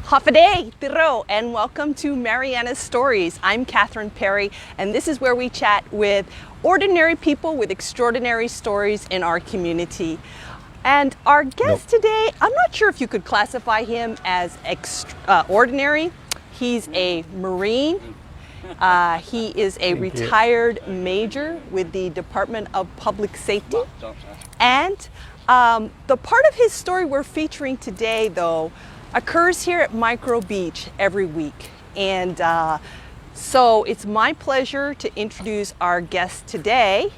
Hafaday, Tiro, and welcome to Marianas Stories. I'm Catherine Perry, and this is where we chat with ordinary people with extraordinary stories in our community. And our guest today, I'm not sure if you could classify him as ordinary. He's a Marine. He is a retired major with the Department of Public Safety. And the part of his story we're featuring today, though, occurs here at Micro Beach every week. And so it's my pleasure to introduce our guest today,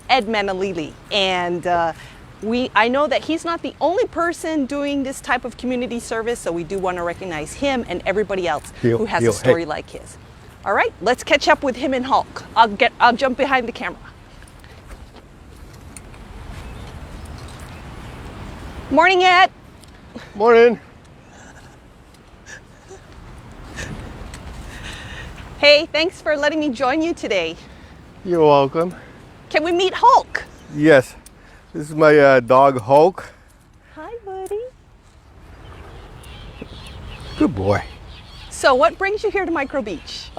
Ed Manalili. And I know that he's not the only person doing this type of community service, so we do want to recognize him and everybody else who has a story like his. All right, let's catch up with him and Hulk. I'll jump behind the camera. Morning, Ed. Morning. Hey, thanks for letting me join you today. You're welcome. Can we meet Hulk? Yes, this is my dog Hulk. Hi, buddy. Good boy. So what brings you here to Micro Beach?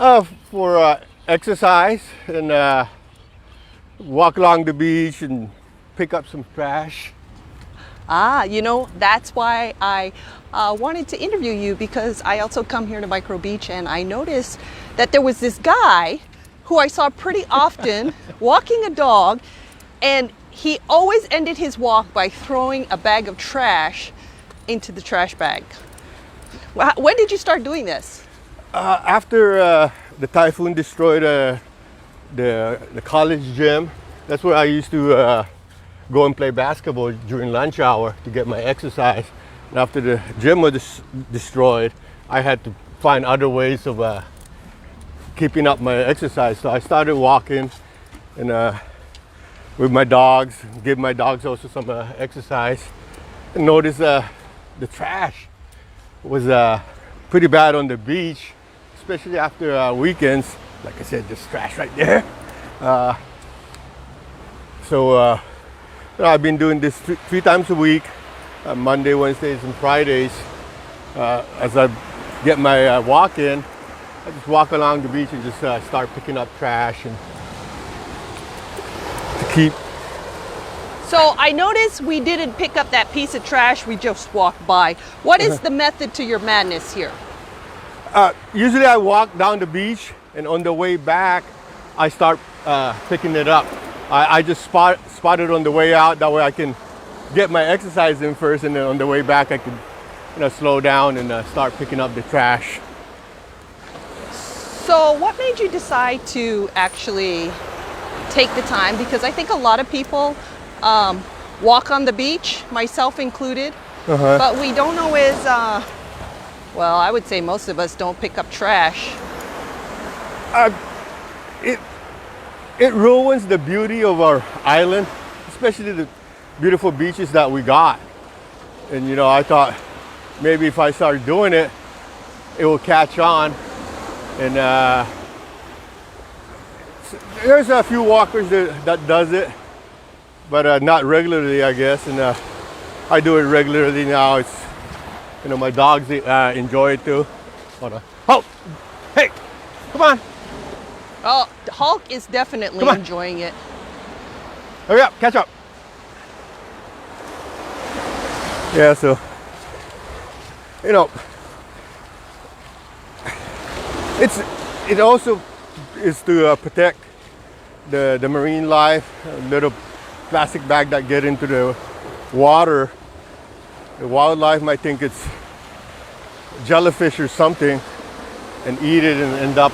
For exercise and walk along the beach and pick up some trash. You know, that's why I wanted to interview you, because I also come here to Micro Beach and I noticed that there was this guy who I saw pretty often walking a dog, and he always ended his walk by throwing a bag of trash into the trash bag. When did you start doing this? After the typhoon destroyed the college gym, that's where I used to go and play basketball during lunch hour to get my exercise. And after the gym was destroyed, I had to find other ways of keeping up my exercise. So I started walking and with my dogs, give my dogs also some exercise. And noticed the trash was pretty bad on the beach, especially after weekends. Like I said, just trash right there. So I've been doing this three times a week, Monday, Wednesdays, and Fridays. As I get my walk in, I just walk along the beach and just start picking up trash and to keep. So I noticed we didn't pick up that piece of trash, we just walked by. What is the method to your madness here? Usually I walk down the beach, and on the way back, I start picking it up. I just spot it on the way out. That way I can get my exercise in first, and then on the way back I can, slow down and start picking up the trash. So what made you decide to actually take the time? Because I think a lot of people walk on the beach, myself included, but we don't always, well, I would say most of us don't pick up trash. It ruins the beauty of our island, especially the beautiful beaches that we got. And I thought maybe if I start doing it, it will catch on. And there's a few walkers that does it, but not regularly, I guess. And I do it regularly now. It's my dogs enjoy it too. Hold on. Oh, hey, come on. Oh, Hulk is definitely enjoying it. Hurry up, catch up. Yeah, so, it also is to protect the marine life. A little plastic bag that get into the water, the wildlife might think it's jellyfish or something and eat it and end up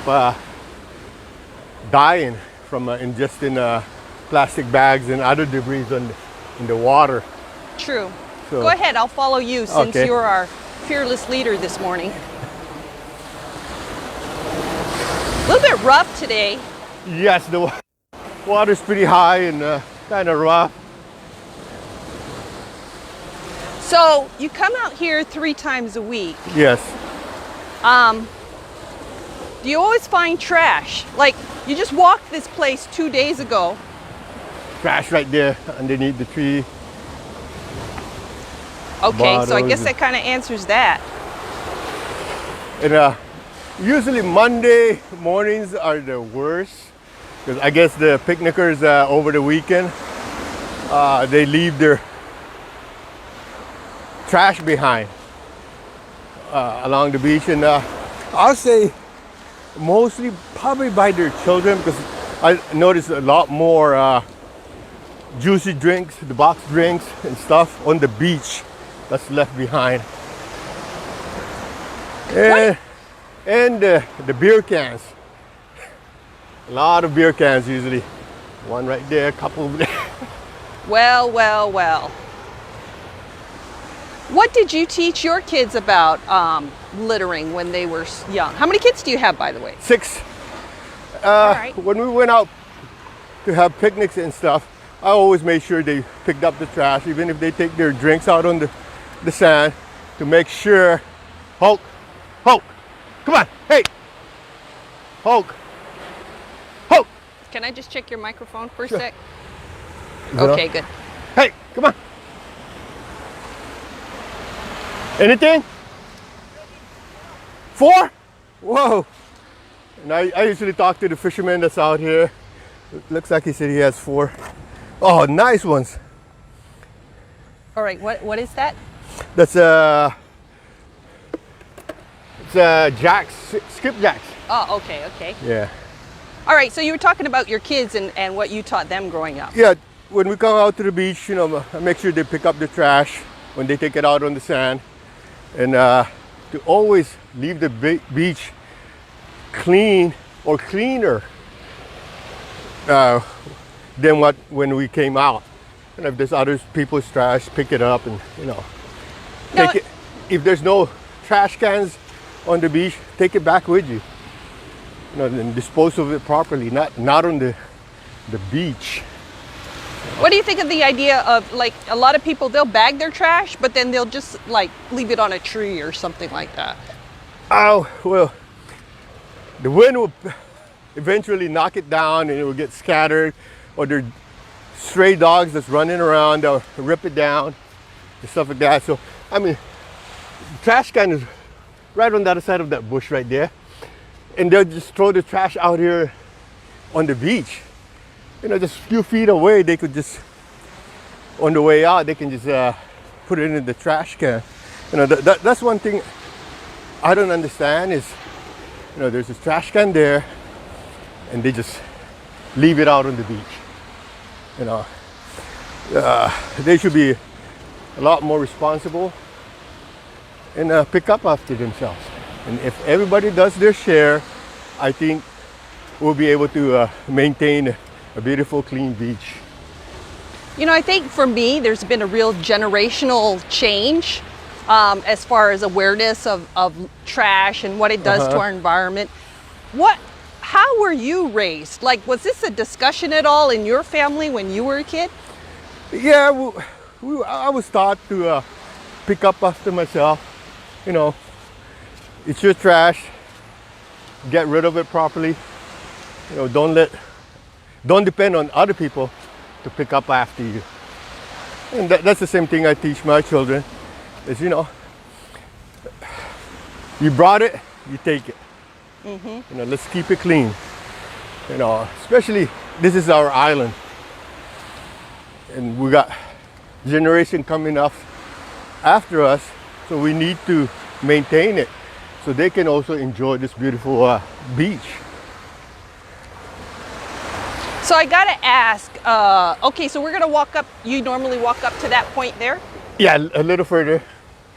dying from ingesting plastic bags and other debris in the water. True. So, go ahead, I'll follow you since you're our fearless leader this morning. A little bit rough today. Yes, the water's pretty high and kind of rough. So you come out here 3 times a week. Yes. Do you always find trash? Like, you just walked this place 2 days ago. Trash right there underneath the tree. Okay, so I guess that kind of answers that. And usually Monday mornings are the worst because I guess the picnickers over the weekend they leave their trash behind along the beach, and I'll say mostly probably by their children because I noticed a lot more juicy drinks, the box drinks and stuff on the beach that's left behind. And the beer cans. A lot of beer cans usually. One right there, a couple of there. Well, well, well. What did you teach your kids about littering when they were young? How many kids do you have, by the way? 6. All right. When we went out to have picnics and stuff, I always made sure they picked up the trash, even if they take their drinks out on the sand, to make sure. Hulk, come on, hey, Hulk. Can I just check your microphone for a Sure. sec? Is it Okay, on? good. Hey, come on. Anything? 4? Whoa. And I usually talk to the fisherman that's out here. Looks like he said he has 4. Oh, nice ones. All right, what is that? That's jacks, skipjacks. Oh, okay. Yeah. All right, so you were talking about your kids and what you taught them growing up. Yeah, when we come out to the beach, I make sure they pick up the trash when they take it out on the sand, and to always leave the beach clean or cleaner than when we came out. And if there's other people's trash, pick it up and take it. If there's no trash cans on the beach, take it back with you. And dispose of it properly, not on the beach. What do you think of the idea of, like, a lot of people, they'll bag their trash, but then they'll just like leave it on a tree or something like that? Oh, well, the wind will eventually knock it down and it will get scattered, or there are stray dogs that's running around, they'll rip it down and stuff like that. So, I mean, the trash can is right on the other side of that bush right there. And they'll just throw the trash out here on the beach. Just a few feet away, they could just, on the way out, they can just put it in the trash can. That's one thing I don't understand is, there's this trash can there and they just leave it out on the beach. They should be a lot more responsible and pick up after themselves. And if everybody does their share, I think we'll be able to maintain a beautiful, clean beach. I think for me, there's been a real generational change as far as awareness of trash and what it does to our environment. How were you raised? Like, was this a discussion at all in your family when you were a kid? Yeah, I was taught to pick up after myself. It's your trash. Get rid of it properly. Don't depend on other people to pick up after you. And that's the same thing I teach my children. Is you brought it, you take it. Let's keep it clean. Especially this is our island, and we got generation coming up after us, so we need to maintain it so they can also enjoy this beautiful beach. So I gotta ask, okay, so we're gonna walk up, you normally walk up to that point there? Yeah, a little further.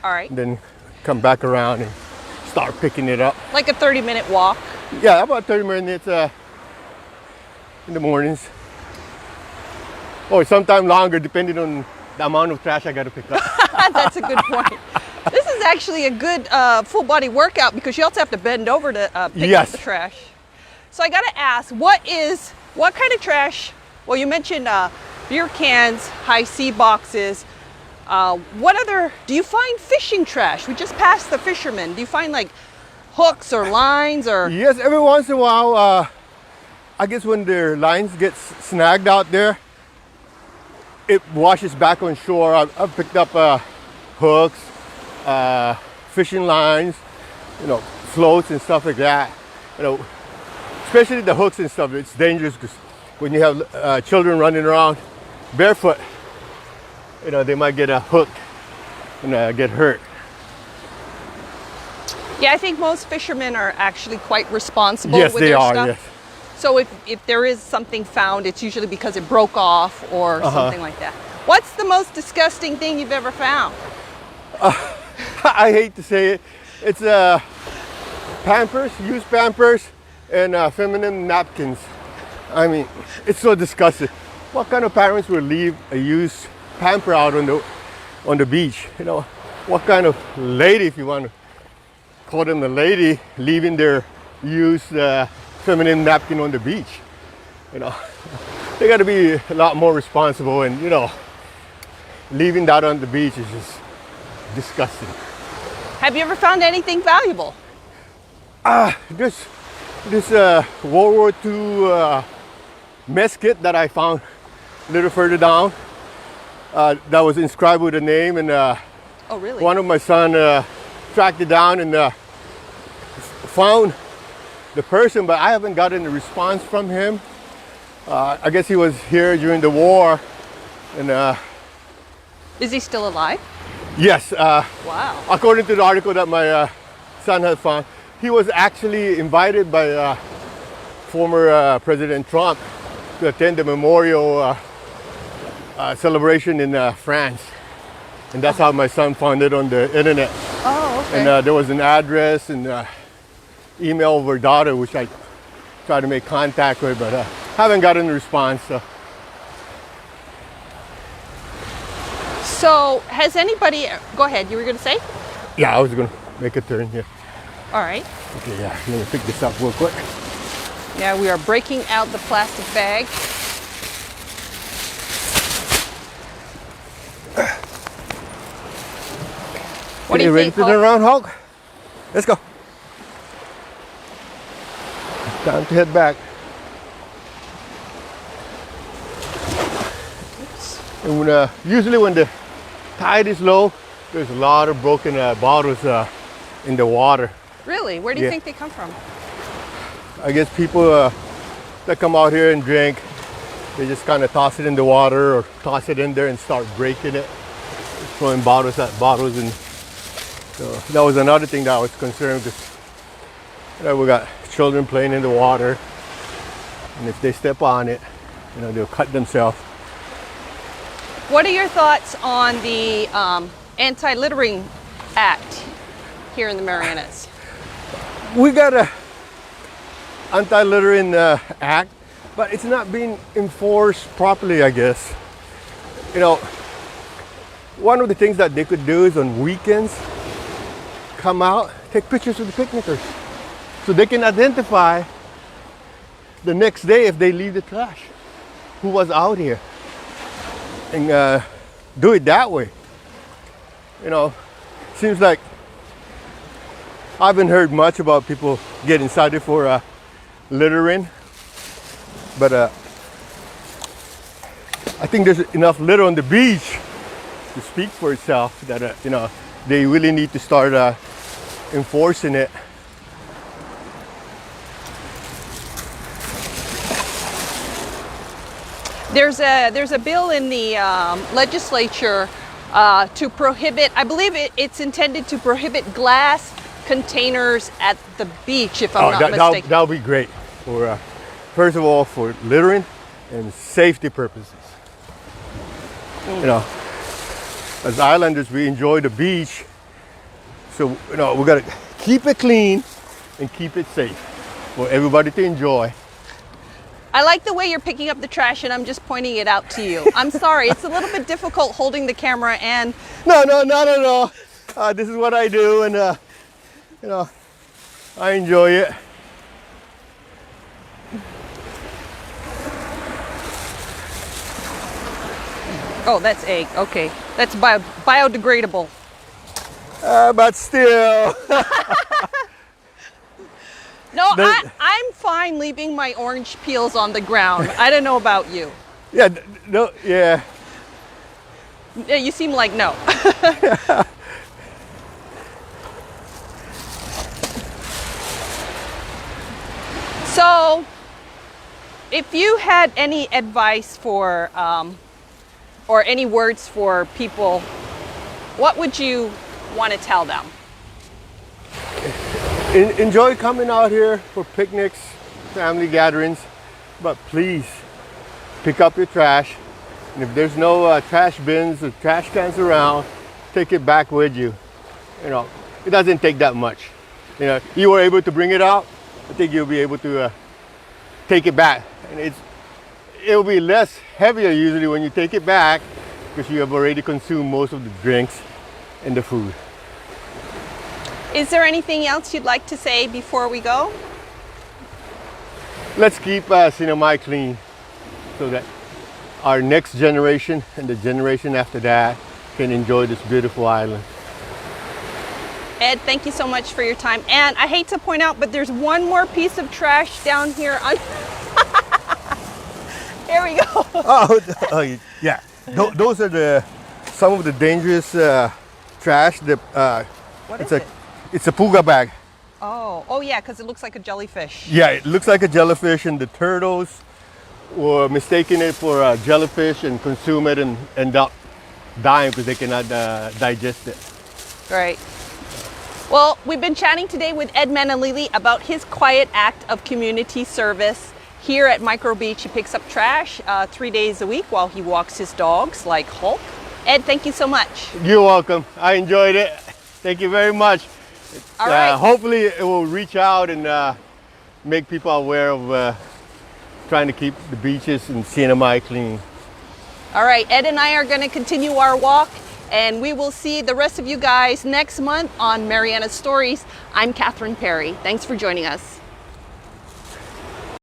All right. Then come back around and start picking it up. Like a 30-minute walk? Yeah, about 30 minutes in the mornings. Or sometime longer, depending on the amount of trash I gotta pick up. That's a good point. This is actually a good full body workout because you also have to bend over to pick up the trash. So I gotta ask, what kind of trash? Well, you mentioned beer cans, high C boxes. What other, do you find fishing trash? We just passed the fishermen. Do you find like hooks or lines or? Yes, every once in a while, I guess when their lines get snagged out there, it washes back on shore. I've picked up hooks, fishing lines, floats and stuff like that. You know, especially the hooks and stuff. It's dangerous because when you have children running around barefoot, you know, they might get hooked and get hurt. Yeah, I think most fishermen are actually quite responsible Yes, with they their are. stuff. Yes. So if there is something found, it's usually because it broke off or something like that. What's the most disgusting thing you've ever found? I hate to say it. It's Pampers, used Pampers, and feminine napkins. I mean, it's so disgusting. What kind of parents would leave a used pamper out on the beach? You know, what kind of lady, if you want to call them a lady, leaving their used feminine napkin on the beach? You know, they got to be a lot more responsible, and you know, leaving that on the beach is just disgusting. Have you ever found anything valuable? This World War II mess kit that I found a little further down that was inscribed with a name, and Oh, really? one of my son tracked it down and found the person, but I haven't gotten a response from him. I guess he was here during the war, and Is he still alive? yes, Wow. according to the article that my son had found, he was actually invited by former President Trump to attend the memorial celebration in France. And that's how my son found it on the internet. Oh, okay. And there was an address and email of her daughter, which I tried to make contact with, but haven't gotten a response. So has anybody, go ahead, you were going to say? Yeah, I was going to make a turn here. All right. Okay, yeah, let me pick this up real quick. Now we are breaking out the plastic bag. What do you ready think, to turn Hulk? around, Hulk? Let's go. Time to head back. And when, usually when the tide is low, there's a lot of broken bottles in the water. Really? Where do you Yeah. think they come from? I guess people that come out here and drink, they just kind of toss it in the water or toss it in there and start breaking it, throwing bottles at bottles. And so that was another thing that I was concerned with. You know, we got children playing in the water, and if they step on it, you know, they'll cut themselves. What are your thoughts on the anti-littering act here in the Marianas? We got a anti-littering act, but it's not being enforced properly, I guess. You know, one of the things that they could do is on weekends, come out, take pictures of the picnickers, so they can identify the next day if they leave the trash, who was out here, and do it that way. You know, seems like I haven't heard much about people getting cited for littering, but I think there's enough litter on the beach to speak for itself that you know, they really need to start enforcing it. There's a bill in the legislature to prohibit, I believe it's intended to prohibit glass containers at the beach, if I'm not mistaken. That would be great for first of all, for littering and safety purposes. You know, as islanders, we enjoy the beach, so you know, we gotta keep it clean and keep it safe for everybody to enjoy. I like the way you're picking up the trash and I'm just pointing it out to you. I'm sorry, it's a little bit difficult holding the camera and... No, not at all. This is what I do, and you know, I enjoy it. Oh, that's egg. Okay, that's biodegradable. But still. No, I'm fine leaving my orange peels on the ground. I don't know about you. Yeah, no, yeah. Yeah, you seem like no. So, if you had any advice for, or any words for people, what would you want to tell them? Enjoy coming out here for picnics, family gatherings, but please pick up your trash. And if there's no trash bins or trash cans around, take it back with you. You know, it doesn't take that much. You know, you were able to bring it out, I think you'll be able to take it back. And it'll be less heavier usually when you take it back because you have already consumed most of the drinks and the food. Is there anything else you'd like to say before we go? Let's keep Sinamay clean so that our next generation and the generation after that can enjoy this beautiful island. Ed, thank you so much for your time. And I hate to point out, but there's one more piece of trash down here. Here we go. Oh, yeah. Those are some of the dangerous trash. What is it? It's a puga bag. Oh yeah, because it looks like a jellyfish. Yeah, it looks like a jellyfish, and the turtles were mistaking it for a jellyfish and consume it and end up dying because they cannot digest it. Right. Well, we've been chatting today with Ed Manalili about his quiet act of community service. Here at Micro Beach, he picks up trash 3 days a week while he walks his dogs like Hulk. Ed, thank you so much. You're welcome. I enjoyed it. Thank you very much. All right. Hopefully it will reach out and make people aware of trying to keep the beaches in Sinamay clean. All right, Ed and I are going to continue our walk, and we will see the rest of you guys next month on Marianas Stories. I'm Catherine Perry. Thanks for joining us.